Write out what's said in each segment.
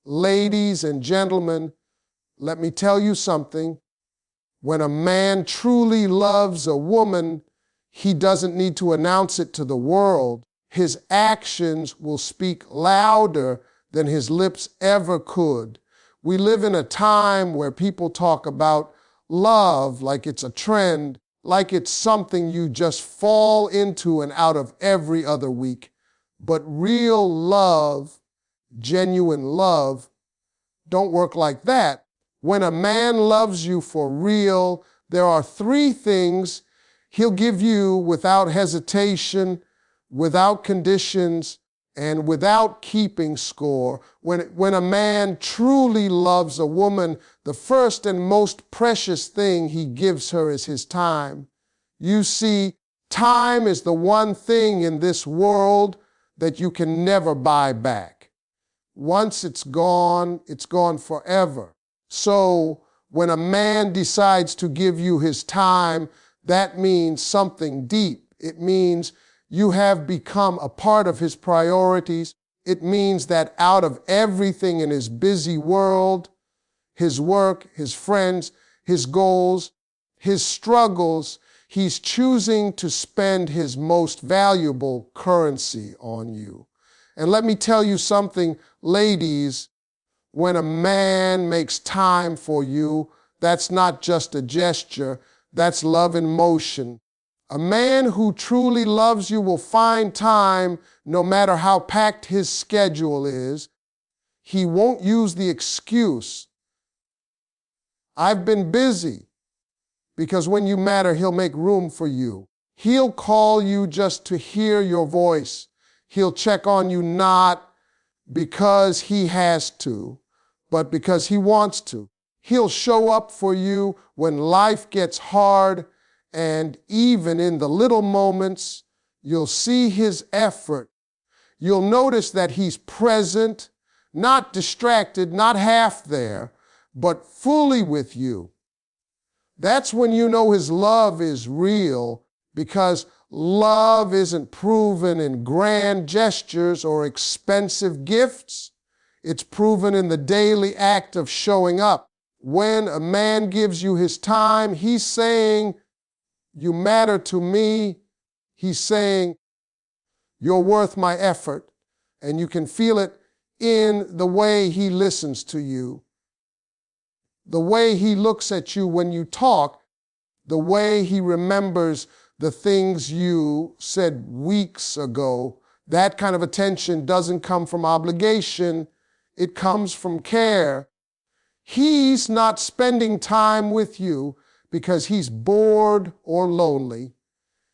Ladies and gentlemen, let me tell you something. When a man truly loves a woman, he doesn't need to announce it to the world. His actions will speak louder than his lips ever could. We live in a time where people talk about love like it's a trend, like it's something you just fall into and out of every other week. But real love, genuine love, don't work like that. When a man loves you for real, there are 3 things he'll give you without hesitation, without conditions, and without keeping score. When a man truly loves a woman, the first and most precious thing he gives her is his time. You see, time is the one thing in this world that you can never buy back. Once it's gone forever. So when a man decides to give you his time, that means something deep. It means you have become a part of his priorities. It means that out of everything in his busy world, his work, his friends, his goals, his struggles, he's choosing to spend his most valuable currency on you. And let me tell you something, ladies, when a man makes time for you, that's not just a gesture, that's love in motion. A man who truly loves you will find time no matter how packed his schedule is. He won't use the excuse, "I've been busy," because when you matter, he'll make room for you. He'll call you just to hear your voice. He'll check on you not because he has to, but because he wants to. He'll show up for you when life gets hard, and even in the little moments, you'll see his effort. You'll notice that he's present, not distracted, not half there, but fully with you. That's when you know his love is real, because love isn't proven in grand gestures or expensive gifts. It's proven in the daily act of showing up. When a man gives you his time, he's saying, "You matter to me." He's saying, "You're worth my effort." And you can feel it in the way he listens to you, the way he looks at you when you talk, the way he remembers the things you said weeks ago. That kind of attention doesn't come from obligation. It comes from care. He's not spending time with you because he's bored or lonely.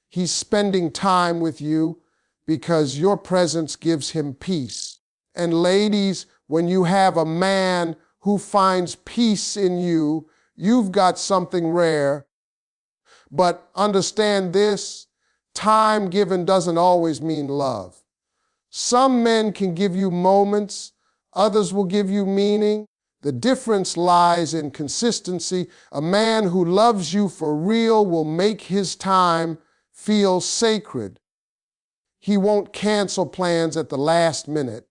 He's spending time with you because your presence gives him peace. And ladies, when you have a man who finds peace in you, you've got something rare. But understand this, time given doesn't always mean love. Some men can give you moments, others will give you meaning. The difference lies in consistency. A man who loves you for real will make his time feel sacred. He won't cancel plans at the last minute.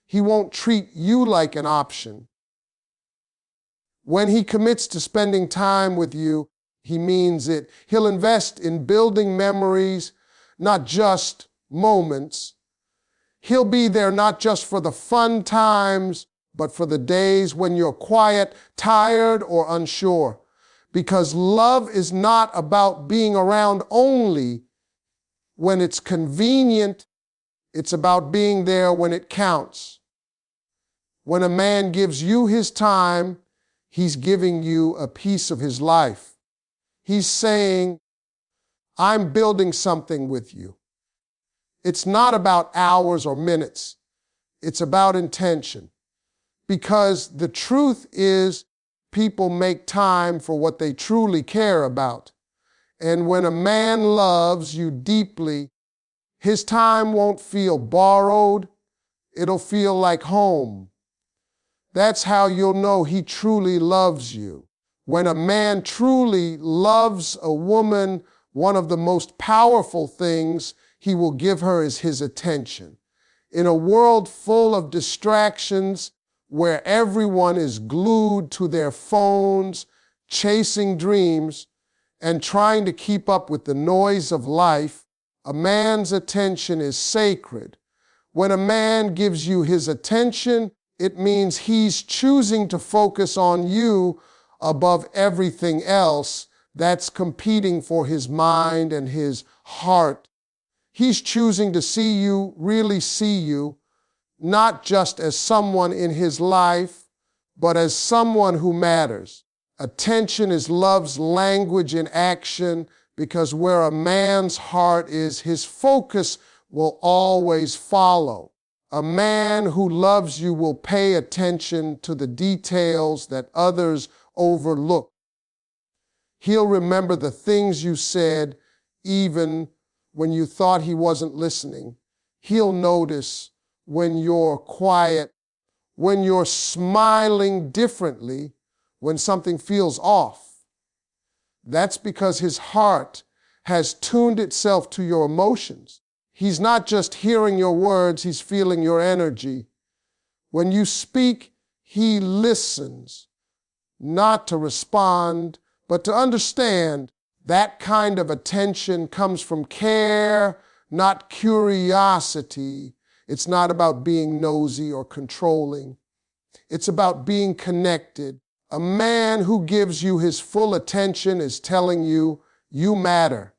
He won't treat you like an option. When he commits to spending time with you, he means it. He'll invest in building memories, not just moments. He'll be there not just for the fun times, but for the days when you're quiet, tired, or unsure. Because love is not about being around only when it's convenient. It's about being there when it counts. When a man gives you his time, he's giving you a piece of his life. He's saying, "I'm building something with you." It's not about hours or minutes. It's about intention. Because the truth is, people make time for what they truly care about. And when a man loves you deeply, his time won't feel borrowed. It'll feel like home. That's how you'll know he truly loves you. When a man truly loves a woman, one of the most powerful things he will give her is his attention. In a world full of distractions, where everyone is glued to their phones, chasing dreams, and trying to keep up with the noise of life, a man's attention is sacred. When a man gives you his attention, it means he's choosing to focus on you above everything else that's competing for his mind and his heart. He's choosing to see you, really see you, not just as someone in his life, but as someone who matters. Attention is love's language in action, because where a man's heart is, his focus will always follow. A man who loves you will pay attention to the details that others overlook. He'll remember the things you said even when you thought he wasn't listening. He'll notice when you're quiet, when you're smiling differently, when something feels off. That's because his heart has tuned itself to your emotions. He's not just hearing your words, he's feeling your energy. When you speak, he listens, not to respond, but to understand. That kind of attention comes from care, not curiosity. It's not about being nosy or controlling. It's about being connected. A man who gives you his full attention is telling you, you matter.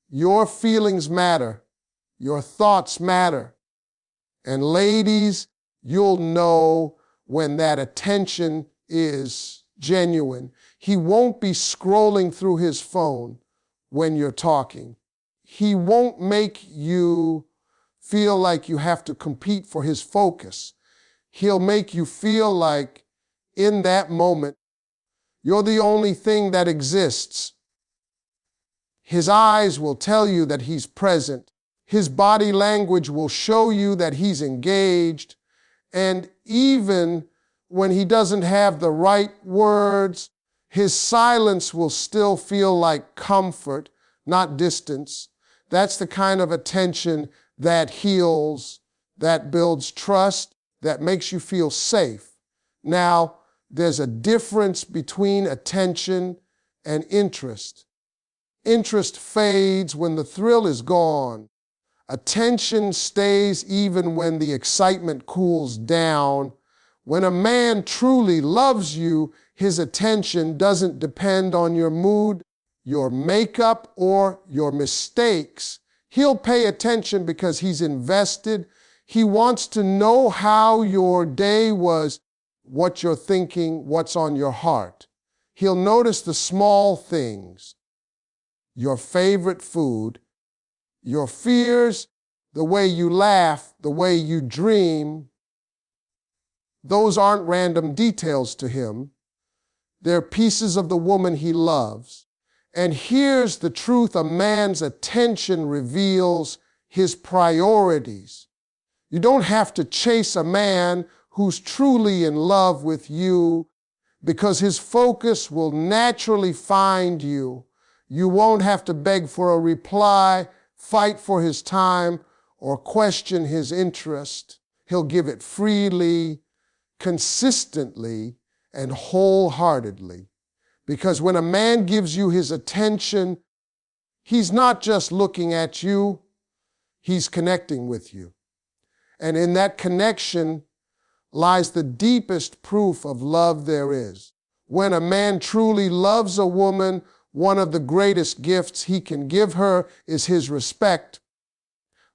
Your feelings matter. Your thoughts matter. And ladies, you'll know when that attention is genuine. He won't be scrolling through his phone when you're talking. He won't make you feel like you have to compete for his focus. He'll make you feel like in that moment, you're the only thing that exists. His eyes will tell you that he's present. His body language will show you that he's engaged. And even when he doesn't have the right words, his silence will still feel like comfort, not distance. That's the kind of attention that heals, that builds trust, that makes you feel safe. Now, there's a difference between attention and interest. Interest fades when the thrill is gone. Attention stays even when the excitement cools down. When a man truly loves you, his attention doesn't depend on your mood, your makeup, or your mistakes. He'll pay attention because he's invested. He wants to know how your day was, what you're thinking, what's on your heart. He'll notice the small things, your favorite food, your fears, the way you laugh, the way you dream. Those aren't random details to him. They're pieces of the woman he loves. And here's the truth: a man's attention reveals his priorities. You don't have to chase a man who's truly in love with you, because his focus will naturally find you. You won't have to beg for a reply, fight for his time, or question his interest. He'll give it freely, consistently, and wholeheartedly. Because when a man gives you his attention, he's not just looking at you, he's connecting with you. And in that connection lies the deepest proof of love there is. When a man truly loves a woman, one of the greatest gifts he can give her is his respect.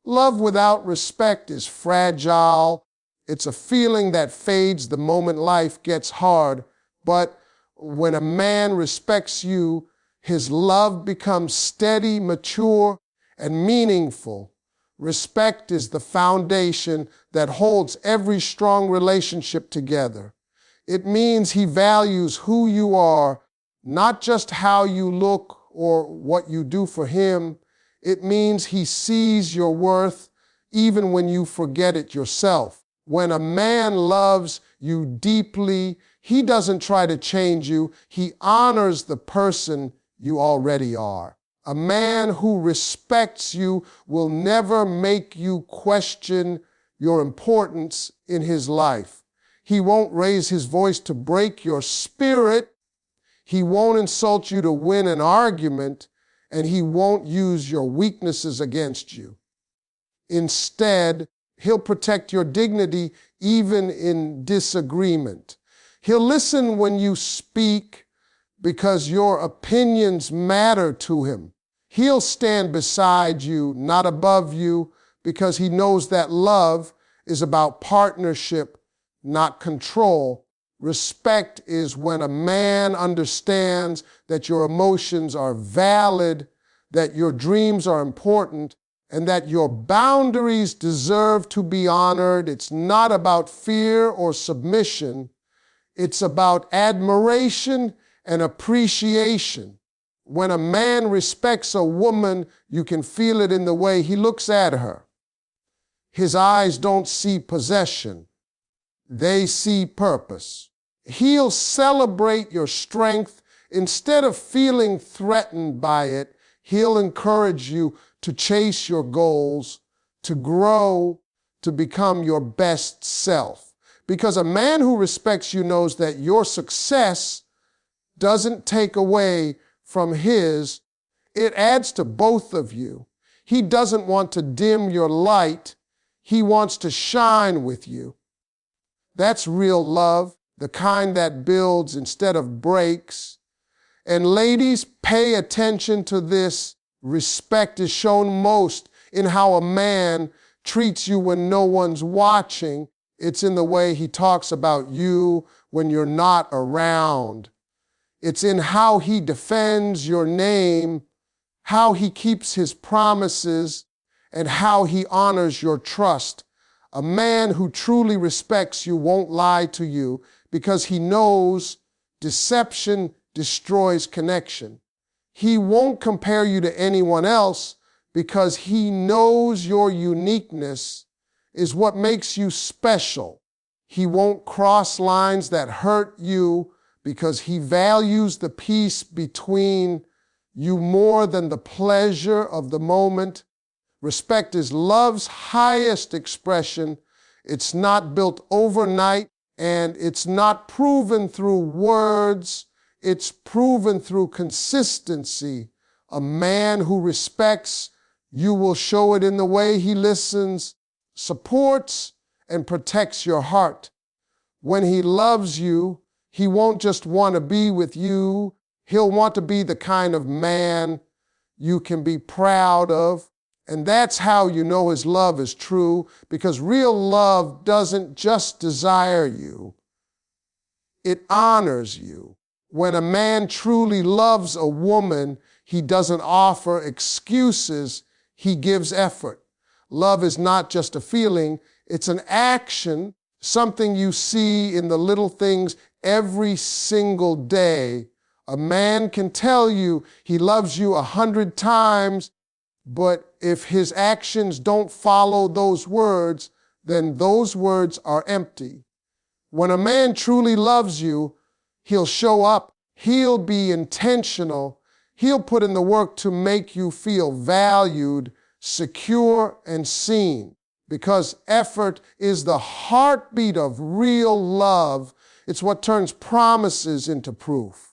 Love without respect is fragile. It's a feeling that fades the moment life gets hard. But when a man respects you, his love becomes steady, mature, and meaningful. Respect is the foundation that holds every strong relationship together. It means he values who you are, not just how you look or what you do for him. It means he sees your worth even when you forget it yourself. When a man loves you deeply, he doesn't try to change you. He honors the person you already are. A man who respects you will never make you question your importance in his life. He won't raise his voice to break your spirit. He won't insult you to win an argument, and he won't use your weaknesses against you. Instead, he'll protect your dignity even in disagreement. He'll listen when you speak because your opinions matter to him. He'll stand beside you, not above you, because he knows that love is about partnership, not control. Respect is when a man understands that your emotions are valid, that your dreams are important, and that your boundaries deserve to be honored. It's not about fear or submission. It's about admiration and appreciation. When a man respects a woman, you can feel it in the way he looks at her. His eyes don't see possession. They see purpose. He'll celebrate your strength. Instead of feeling threatened by it, he'll encourage you to chase your goals, to grow, to become your best self. Because a man who respects you knows that your success doesn't take away from his. It adds to both of you. He doesn't want to dim your light. He wants to shine with you. That's real love, the kind that builds instead of breaks. And ladies, pay attention to this. Respect is shown most in how a man treats you when no one's watching. It's in the way he talks about you when you're not around. It's in how he defends your name, how he keeps his promises, and how he honors your trust. A man who truly respects you won't lie to you because he knows deception destroys connection. He won't compare you to anyone else because he knows your uniqueness is what makes you special. He won't cross lines that hurt you because he values the peace between you more than the pleasure of the moment. Respect is love's highest expression. It's not built overnight, and it's not proven through words. It's proven through consistency. A man who respects you will show it in the way he listens, supports, and protects your heart. When he loves you, he won't just want to be with you. He'll want to be the kind of man you can be proud of. And that's how you know his love is true, because real love doesn't just desire you. It honors you. When a man truly loves a woman, he doesn't offer excuses, he gives effort. Love is not just a feeling, it's an action, something you see in the little things every single day. A man can tell you he loves you 100 times, but if his actions don't follow those words, then those words are empty. When a man truly loves you, he'll show up, he'll be intentional, he'll put in the work to make you feel valued, secure, and seen. Because effort is the heartbeat of real love. It's what turns promises into proof.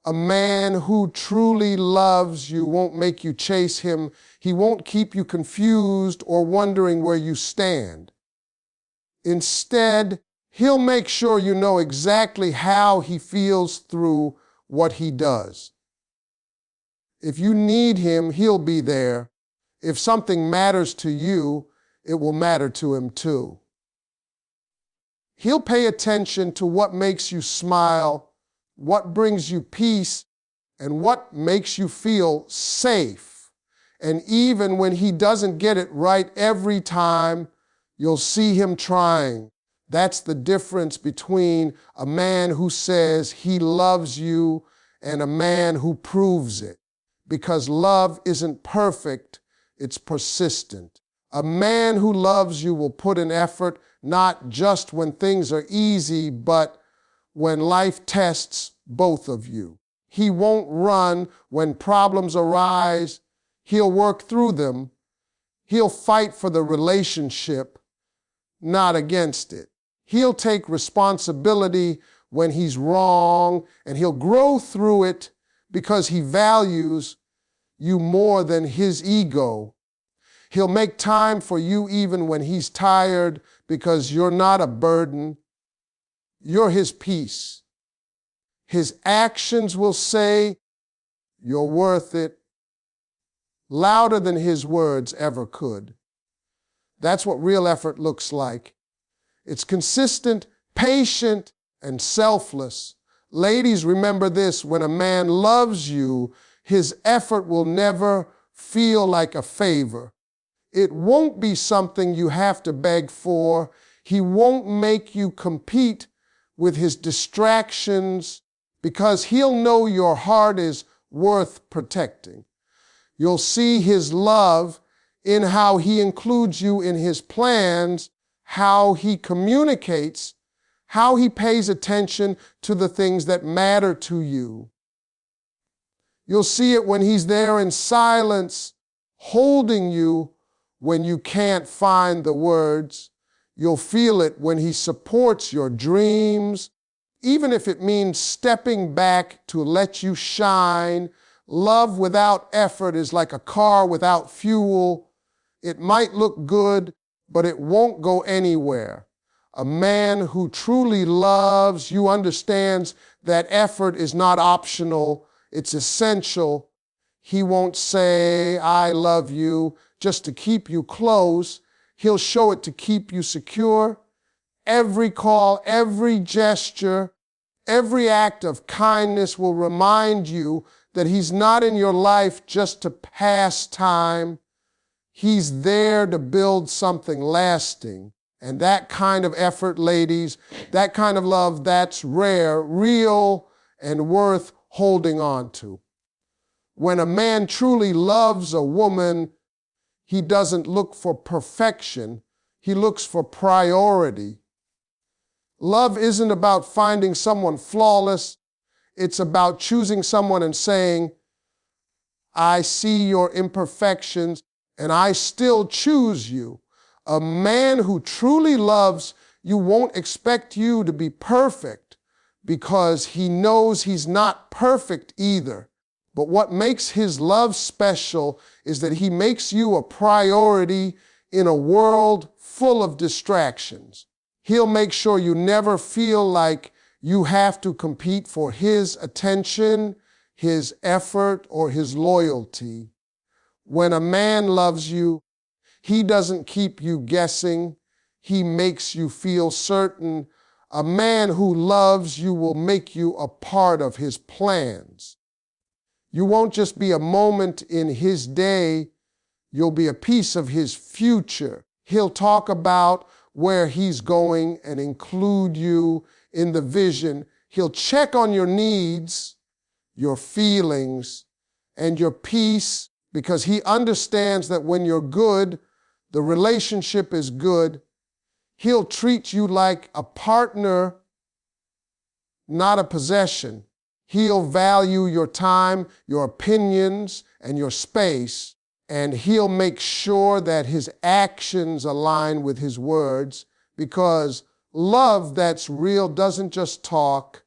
A man who truly loves you won't make you chase him. He won't keep you confused or wondering where you stand. Instead, he'll make sure you know exactly how he feels through what he does. If you need him, he'll be there. If something matters to you, it will matter to him too. He'll pay attention to what makes you smile, what brings you peace, and what makes you feel safe. And even when he doesn't get it right every time, you'll see him trying. That's the difference between a man who says he loves you and a man who proves it. Because love isn't perfect, it's persistent. A man who loves you will put in effort, not just when things are easy, but when life tests both of you. He won't run when problems arise. He'll work through them. He'll fight for the relationship, not against it. He'll take responsibility when he's wrong, and he'll grow through it because he values you more than his ego. He'll make time for you even when he's tired because you're not a burden. You're his peace. His actions will say, "You're worth it," louder than his words ever could. That's what real effort looks like. It's consistent, patient, and selfless. Ladies, remember this: when a man loves you, his effort will never feel like a favor. It won't be something you have to beg for. He won't make you compete with his distractions because he'll know your heart is worth protecting. You'll see his love in how he includes you in his plans, how he communicates, how he pays attention to the things that matter to you. You'll see it when he's there in silence, holding you when you can't find the words. You'll feel it when he supports your dreams, even if it means stepping back to let you shine. Love without effort is like a car without fuel. It might look good, but it won't go anywhere. A man who truly loves you understands that effort is not optional, it's essential. He won't say, "I love you," just to keep you close. He'll show it to keep you secure. Every call, every gesture, every act of kindness will remind you that he's not in your life just to pass time. He's there to build something lasting. And that kind of effort, ladies, that kind of love, that's rare, real, and worth holding on to. When a man truly loves a woman, he doesn't look for perfection, he looks for priority. Love isn't about finding someone flawless, it's about choosing someone and saying, "I see your imperfections and I still choose you." A man who truly loves you won't expect you to be perfect because he knows he's not perfect either. But what makes his love special is that he makes you a priority in a world full of distractions. He'll make sure you never feel like you have to compete for his attention, his effort, or his loyalty. When a man loves you, he doesn't keep you guessing. He makes you feel certain. A man who loves you will make you a part of his plans. You won't just be a moment in his day, you'll be a piece of his future. He'll talk about where he's going and include you in the vision. He'll check on your needs, your feelings, and your peace because he understands that when you're good, the relationship is good. He'll treat you like a partner, not a possession. He'll value your time, your opinions, and your space, and he'll make sure that his actions align with his words because love that's real doesn't just talk,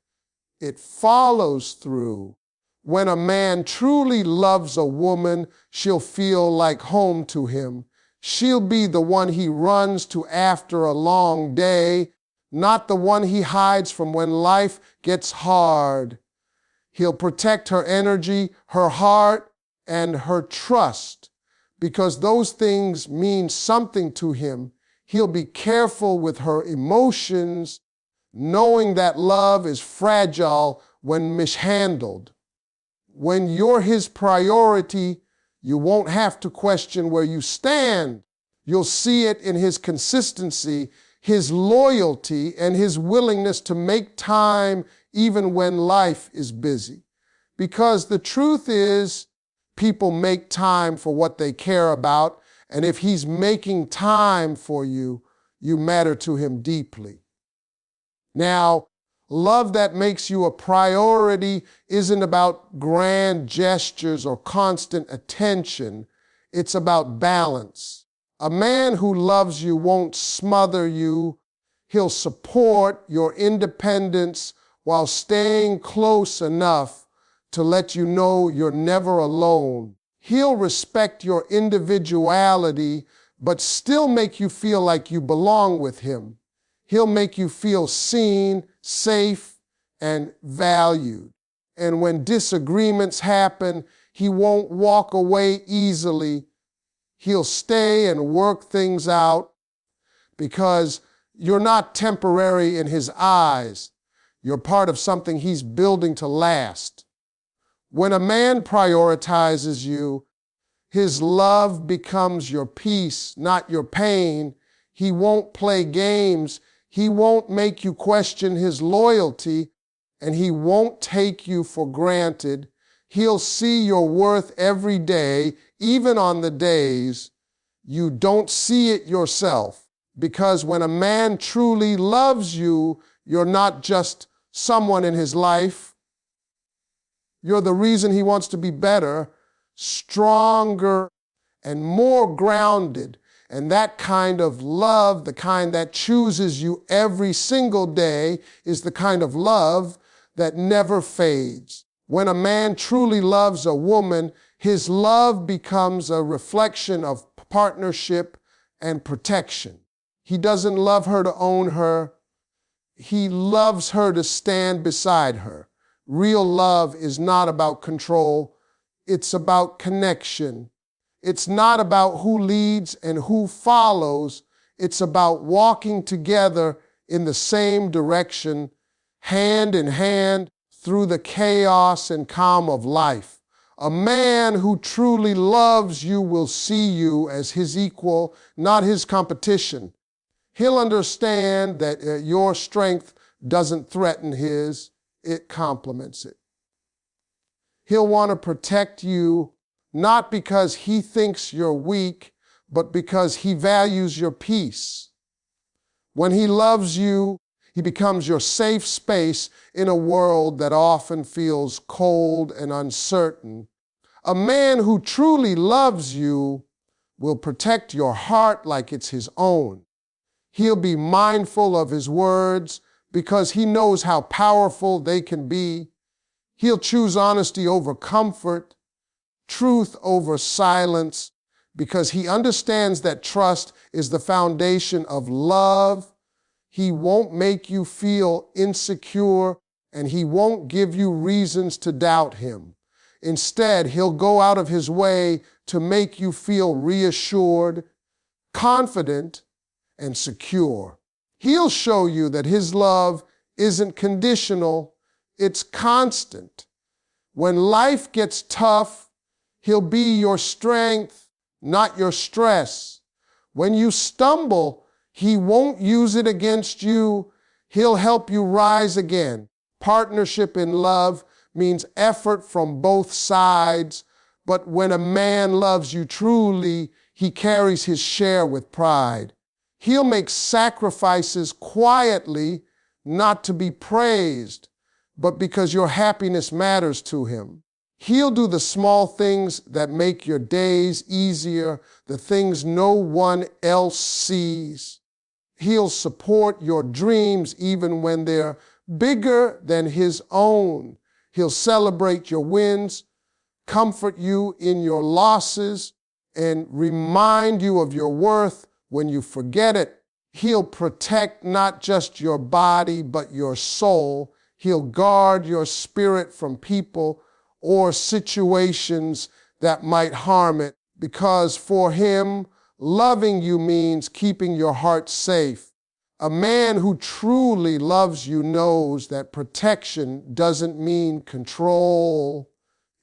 it follows through. When a man truly loves a woman, she'll feel like home to him. She'll be the one he runs to after a long day, not the one he hides from when life gets hard. He'll protect her energy, her heart, and her trust because those things mean something to him. He'll be careful with her emotions, knowing that love is fragile when mishandled. When you're his priority, you won't have to question where you stand. You'll see it in his consistency, his loyalty, and his willingness to make time even when life is busy. Because the truth is, people make time for what they care about, and if he's making time for you, you matter to him deeply. Now, love that makes you a priority isn't about grand gestures or constant attention. It's about balance. A man who loves you won't smother you. He'll support your independence while staying close enough to let you know you're never alone. He'll respect your individuality, but still make you feel like you belong with him. He'll make you feel seen, safe, and valued. And when disagreements happen, he won't walk away easily. He'll stay and work things out because you're not temporary in his eyes. You're part of something he's building to last. When a man prioritizes you, his love becomes your peace, not your pain. He won't play games. He won't make you question his loyalty, and he won't take you for granted. He'll see your worth every day, even on the days you don't see it yourself. Because when a man truly loves you, you're not just someone in his life. You're the reason he wants to be better, stronger, and more grounded. And that kind of love, the kind that chooses you every single day, is the kind of love that never fades. When a man truly loves a woman, his love becomes a reflection of partnership and protection. He doesn't love her to own her. He loves her to stand beside her. Real love is not about control. It's about connection. It's not about who leads and who follows. It's about walking together in the same direction, hand in hand, through the chaos and calm of life. A man who truly loves you will see you as his equal, not his competition. He'll understand that your strength doesn't threaten his, it complements it. He'll want to protect you, not because he thinks you're weak, but because he values your peace. When he loves you, he becomes your safe space in a world that often feels cold and uncertain. A man who truly loves you will protect your heart like it's his own. He'll be mindful of his words because he knows how powerful they can be. He'll choose honesty over comfort, truth over silence, because he understands that trust is the foundation of love. He won't make you feel insecure, and he won't give you reasons to doubt him. Instead, he'll go out of his way to make you feel reassured, confident, and secure. He'll show you that his love isn't conditional, it's constant. When life gets tough, he'll be your strength, not your stress. When you stumble, he won't use it against you. He'll help you rise again. Partnership in love means effort from both sides, but when a man loves you truly, he carries his share with pride. He'll make sacrifices quietly, not to be praised, but because your happiness matters to him. He'll do the small things that make your days easier, the things no one else sees. He'll support your dreams even when they're bigger than his own. He'll celebrate your wins, comfort you in your losses, and remind you of your worth when you forget it. He'll protect not just your body, but your soul. He'll guard your spirit from people or situations that might harm it, because for him, loving you means keeping your heart safe. A man who truly loves you knows that protection doesn't mean control,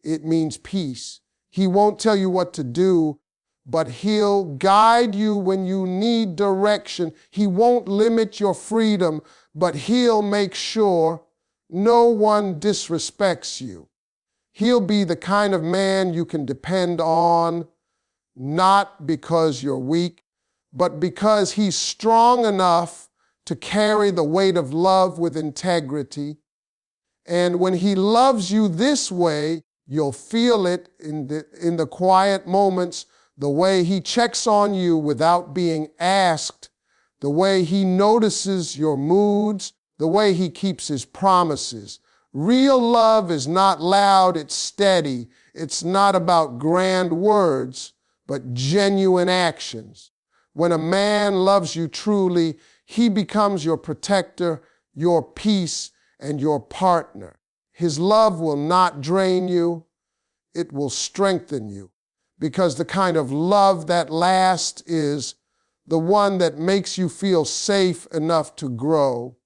it means peace. He won't tell you what to do, but he'll guide you when you need direction. He won't limit your freedom, but he'll make sure no one disrespects you. He'll be the kind of man you can depend on, not because you're weak, but because he's strong enough to carry the weight of love with integrity. And when he loves you this way, you'll feel it in the quiet moments, the way he checks on you without being asked, the way he notices your moods, the way he keeps his promises. Real love is not loud, it's steady. It's not about grand words, but genuine actions. When a man loves you truly, he becomes your protector, your peace, and your partner. His love will not drain you, it will strengthen you. Because the kind of love that lasts is the one that makes you feel safe enough to grow,